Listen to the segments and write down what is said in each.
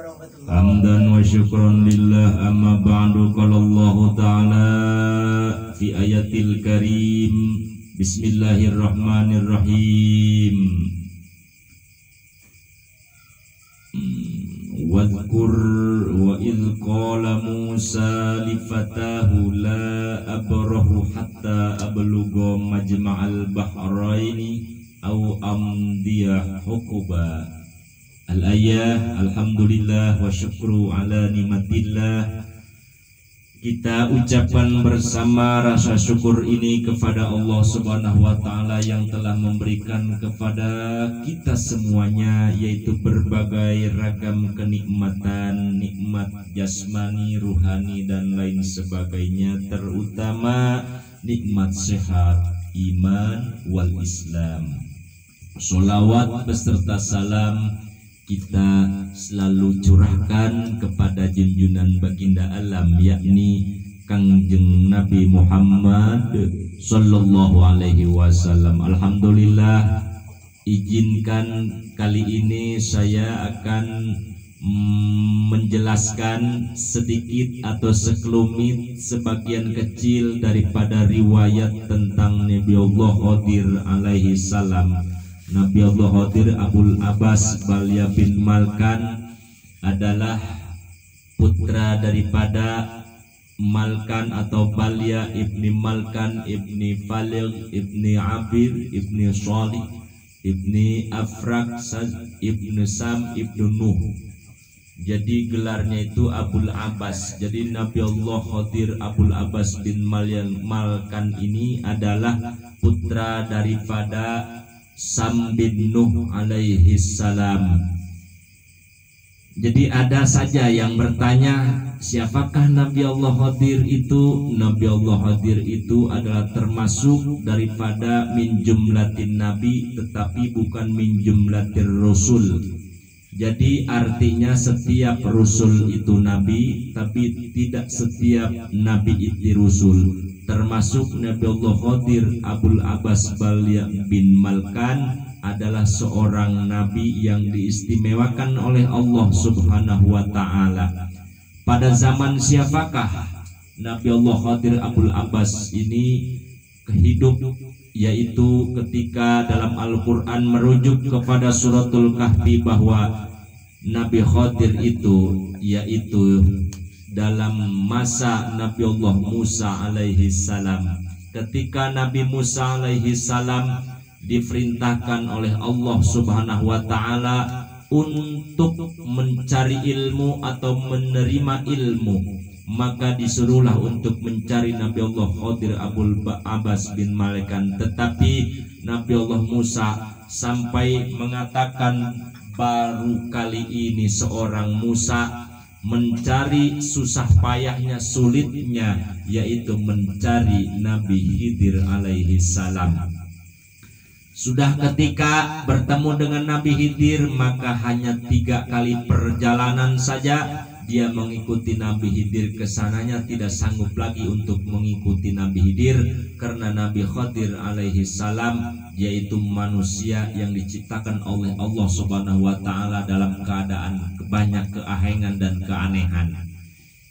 warahmatullahi Hamdan wa syukran lillah, amma ba'du. Qala Allah Ta'ala fi ayatil karim, bismillahirrahmanirrahim. Wadhkur wa idh qala Musa li fatahu la abrahu hatta ablugha majma'al bahraini aw amdiya huquba. Al-ayah. Alhamdulillah wa syukru ala nikmatillah. Kita ucapkan bersama rasa syukur ini kepada Allah Subhanahu wa Ta'ala yang telah memberikan kepada kita semuanya, yaitu berbagai ragam kenikmatan, nikmat jasmani, ruhani dan lain sebagainya, terutama nikmat sehat, iman wal Islam. Sholawat beserta salam kita selalu curahkan kepada junjungan baginda alam, yakni Kangjeng Nabi Muhammad Sallallahu Alaihi Wasallam. Alhamdulillah, izinkan kali ini saya akan menjelaskan sedikit atau sekelumit sebagian kecil daripada riwayat tentang Nabi Allah Khadir alaihi salam. Nabi Allah Khadir Abul Abbas Balya bin Malkan adalah putra daripada Malkan atau Balya ibni Malkan ibni Faligh ibni Abir ibni Shalih ibni Afrak ibni Sam ibni Nuh. Jadi gelarnya itu Abul Abbas. Jadi Nabi Allah Khadir Abul Abbas bin Malkan ini adalah putra daripada Sam bin Nuh alaihi salam. Jadi ada saja yang bertanya, siapakah Nabi Allah Khadir itu? Nabi Allah Khadir itu adalah termasuk daripada min jumlatin nabi, tetapi bukan min jumlatir rasul. Jadi artinya setiap rasul itu nabi, tapi tidak setiap nabi itu rasul. Termasuk Nabi Allah Khadir Abul Abbas Balya bin Malkan adalah seorang nabi yang diistimewakan oleh Allah Subhanahu wa Ta'ala. Pada zaman siapakah Nabi Allah Khadir Abul Abbas ini hidup? Yaitu ketika dalam Al-Quran merujuk kepada suratul Kahfi bahwa Nabi Khadir itu yaitu dalam masa Nabi Allah Musa alaihi salam. Ketika Nabi Musa alaihi salam diperintahkan oleh Allah Subhanahu wa Ta'ala untuk mencari ilmu atau menerima ilmu, maka disuruhlah untuk mencari Nabi Allah Khadir Abul Abbas bin Malkan. Tetapi Nabi Allah Musa sampai mengatakan, baru kali ini seorang Musa mencari susah payahnya, sulitnya, yaitu mencari Nabi Khidir alaihi salam. Sudah ketika bertemu dengan Nabi Khidir, maka hanya 3 kali perjalanan saja dia mengikuti Nabi Khidir kesananya, tidak sanggup lagi untuk mengikuti Nabi Khidir karena Nabi Khadir alaihi salam yaitu manusia yang diciptakan oleh Allah Subhanahu wa Ta'ala dalam keadaan banyak keahengan dan keanehan.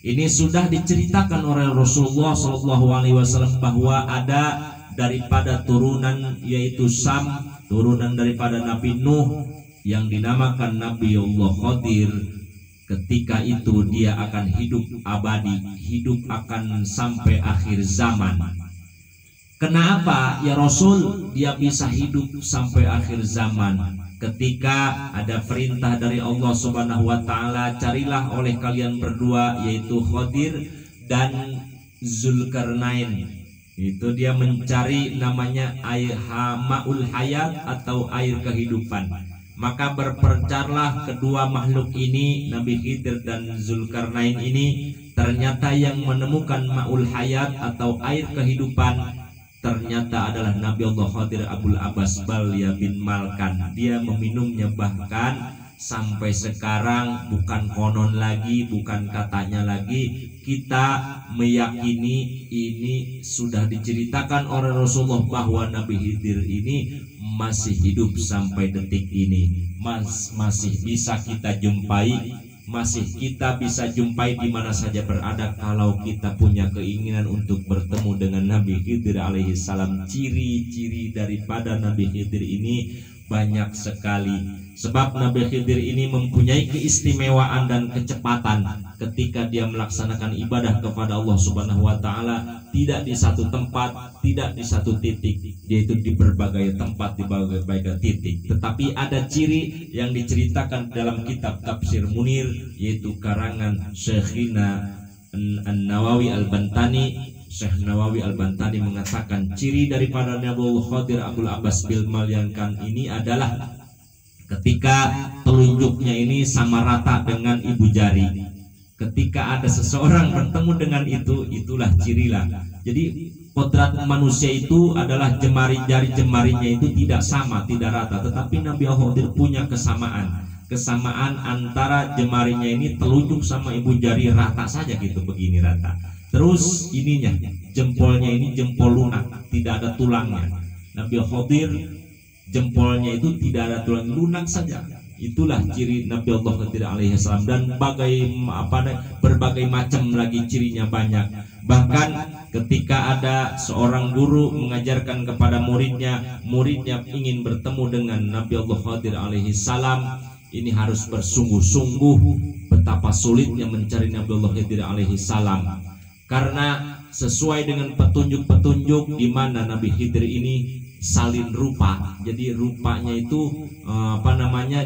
Ini sudah diceritakan oleh Rasulullah SAW bahwa ada daripada turunan yaitu Sam, turunan daripada Nabi Nuh yang dinamakan Nabi Allah Khadir. Ketika itu dia akan hidup abadi, hidup akan sampai akhir zaman. Kenapa ya Rasul dia bisa hidup sampai akhir zaman? Ketika ada perintah dari Allah Subhanahu wa Ta'ala, carilah oleh kalian berdua yaitu Khadir dan Zulkarnain. Itu dia mencari namanya air ma'ul hayat atau air kehidupan. Maka berpencarlah kedua makhluk ini, Nabi Khidir dan Zulkarnain ini. Ternyata yang menemukan ma'ul hayat atau air kehidupan ternyata adalah Nabi Allah Khadir Abul Abbas Balya bin Malkan. Dia meminumnya, bahkan sampai sekarang bukan konon lagi, bukan katanya lagi, kita meyakini ini sudah diceritakan oleh Rasulullah bahwa Nabi Khidir ini masih hidup sampai detik ini, masih bisa kita jumpai, masih kita bisa jumpai di mana saja berada kalau kita punya keinginan untuk bertemu dengan Nabi Khidir alaihi salam. Ciri-ciri daripada Nabi Khidir ini banyak sekali, sebab Nabi Khidir ini mempunyai keistimewaan dan kecepatan ketika dia melaksanakan ibadah kepada Allah Subhanahu wa taala, tidak di satu tempat, tidak di satu titik, yaitu di berbagai tempat, di berbagai titik. Tetapi ada ciri yang diceritakan dalam kitab Tafsir Munir, yaitu karangan Syekhina An-Nawawi Al-Bantani. Syekh Nawawi Al-Bantani mengatakan ciri daripada Nabiullah Khadir Abul Abbas bil Malyankan ini adalah ketika telunjuknya ini sama rata dengan ibu jari. Ketika ada seseorang bertemu dengan itu, itulah cirilah. Jadi kodrat manusia itu adalah jari jemarinya itu tidak sama, tidak rata. Tetapi Nabiullah Khadir punya kesamaan antara jemarinya ini telunjuk sama ibu jari rata saja gitu, begini rata. Terus ininya, jempolnya ini jempol lunak, tidak ada tulangnya. Nabi Khadir jempolnya itu tidak ada tulang, lunak saja. Itulah ciri Nabi Allah Khadir alaihi salam. Dan berbagai macam lagi cirinya banyak. Bahkan ketika ada seorang guru mengajarkan kepada muridnya ingin bertemu dengan Nabi Allah Khadir alaihi salam, ini harus bersungguh-sungguh betapa sulitnya mencari Nabi Allah Khadir alaihi salam. Karena sesuai dengan petunjuk-petunjuk di mana Nabi Khidir ini salin rupa. Jadi rupanya itu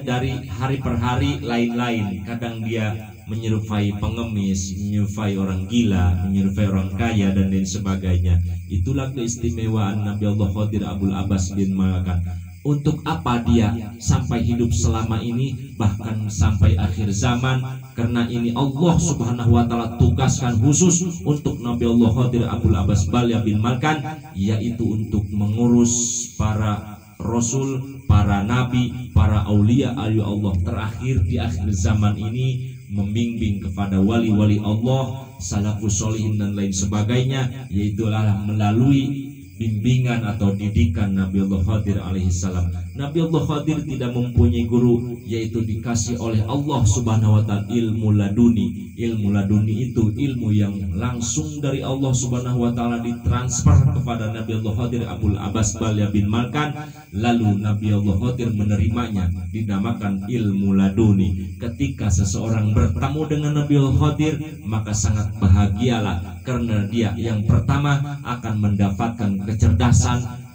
dari hari per hari lain-lain. Kadang dia menyerupai pengemis, menyerupai orang gila, menyerupai orang kaya dan lain sebagainya. Itulah keistimewaan Nabi Allah Khadir Abul Abbas bin Malkan. Untuk apa dia sampai hidup selama ini, bahkan sampai akhir zaman? Karena ini Allah Subhanahu wa taala tugaskan khusus untuk Nabi Allah Khadir Abul Abbas bin Malkan, yaitu untuk mengurus para rasul, para nabi, para aulia Allah terakhir di akhir zaman ini, membimbing kepada wali-wali Allah, salafus sholihin dan lain sebagainya, yaitu melalui bimbingan atau didikan Nabi Allah Khadir alaihi salam. Nabi Allah Khadir tidak mempunyai guru, yaitu dikasih oleh Allah Subhanahu wa taala ilmu laduni. Ilmu laduni itu ilmu yang langsung dari Allah Subhanahu wa taala ditransfer kepada Nabi Allah Khadir Abul Abbas bin Malkan, lalu Nabi Allah Khadir menerimanya, dinamakan ilmu laduni. Ketika seseorang bertemu dengan Nabi Allah Khadir, maka sangat bahagialah, karena dia yang pertama akan mendapatkan kecerdasan.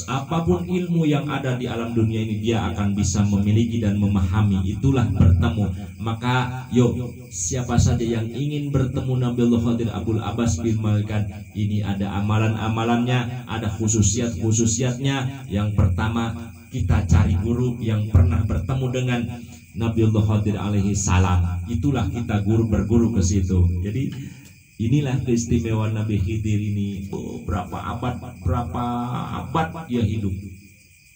Apapun ilmu yang ada di alam dunia ini, dia akan bisa memiliki dan memahami. Itulah bertemu. Maka yuk, siapa saja yang ingin bertemu Nabi Allah Khadir Abul Abbas bin Malkan, ini ada amalan-amalannya, ada khususiat-khususiatnya. Yang pertama, kita cari guru yang pernah bertemu dengan Nabi Allah Khadir alaihi salam. Itulah kita berguru ke situ. Jadi inilah keistimewaan Nabi Khidir ini. Berapa abad dia hidup.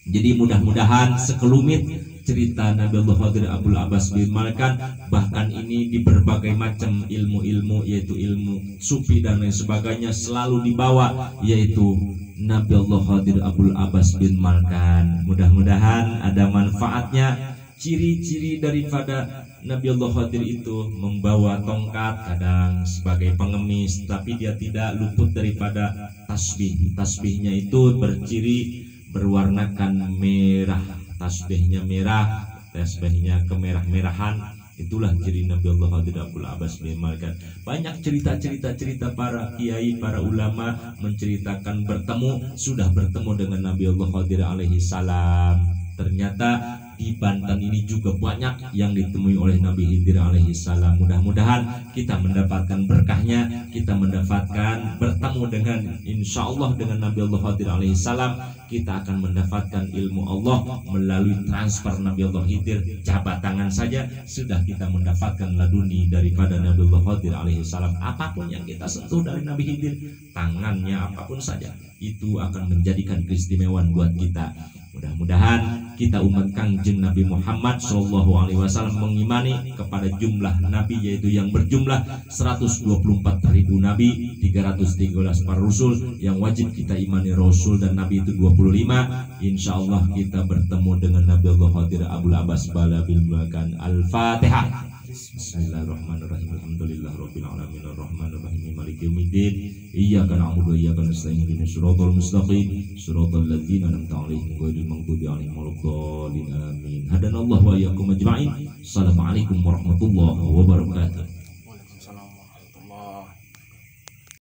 Jadi mudah-mudahan sekelumit cerita Nabi Allah Khadir Abul Abbas bin Malkan, bahkan ini di berbagai macam ilmu-ilmu, yaitu ilmu sufi dan lain sebagainya, selalu dibawa, yaitu Nabi Allah Khadir Abul Abbas bin Malkan. Mudah-mudahan ada manfaatnya. Ciri-ciri daripada Nabi Allah Khadir itu membawa tongkat, kadang sebagai pengemis, tapi dia tidak luput daripada tasbih. Tasbihnya itu berciri berwarnakan merah, tasbihnya merah, tasbihnya kemerah-merahan. Itulah ciri Nabi Allah Khadir Abul Abbas bin Malkan. Banyak cerita para kiai, para ulama menceritakan sudah bertemu dengan Nabi Allah Khadir alaihi salam. Ternyata di Banten ini juga banyak yang ditemui oleh Nabi Khidir alaihi salam. Mudah-mudahan kita mendapatkan berkahnya, kita mendapatkan bertemu dengan, insya Allah dengan Nabi Allah Khadir alaihi salam, kita akan mendapatkan ilmu Allah melalui transfer Nabi Allah Khidir. Jabat tangan saja sudah kita mendapatkan laduni daripada Nabi Allah Khadir alaihi salam. Apapun yang kita sentuh dari Nabi Khidir, tangannya apapun saja, itu akan menjadikan keistimewaan buat kita. Mudah-mudahan kita umat Kangjeng Nabi Muhammad SAW mengimani kepada jumlah nabi, yaitu yang berjumlah 124.000 nabi, 313 para rasul, yang wajib kita imani rasul dan nabi itu 25. Insya Allah kita bertemu dengan Nabi Allah Khadir Abul Abbas bin Malkan. Al-Fatihah. Bismillahirrahmanirrahim. Alhamdulillahirabbil alamin arrahmanir rahim maliki yaumiddin. Iyyaka na'budu wa iyyaka nasta'in ihdinas siratal mustaqim siratal ladzina an'amta 'alaihim ghairil maghdubi 'alaihim waladdallin. Amin. Hadanallahu wa iyyakum ajma'in. Assalamualaikum warahmatullahi wabarakatuh.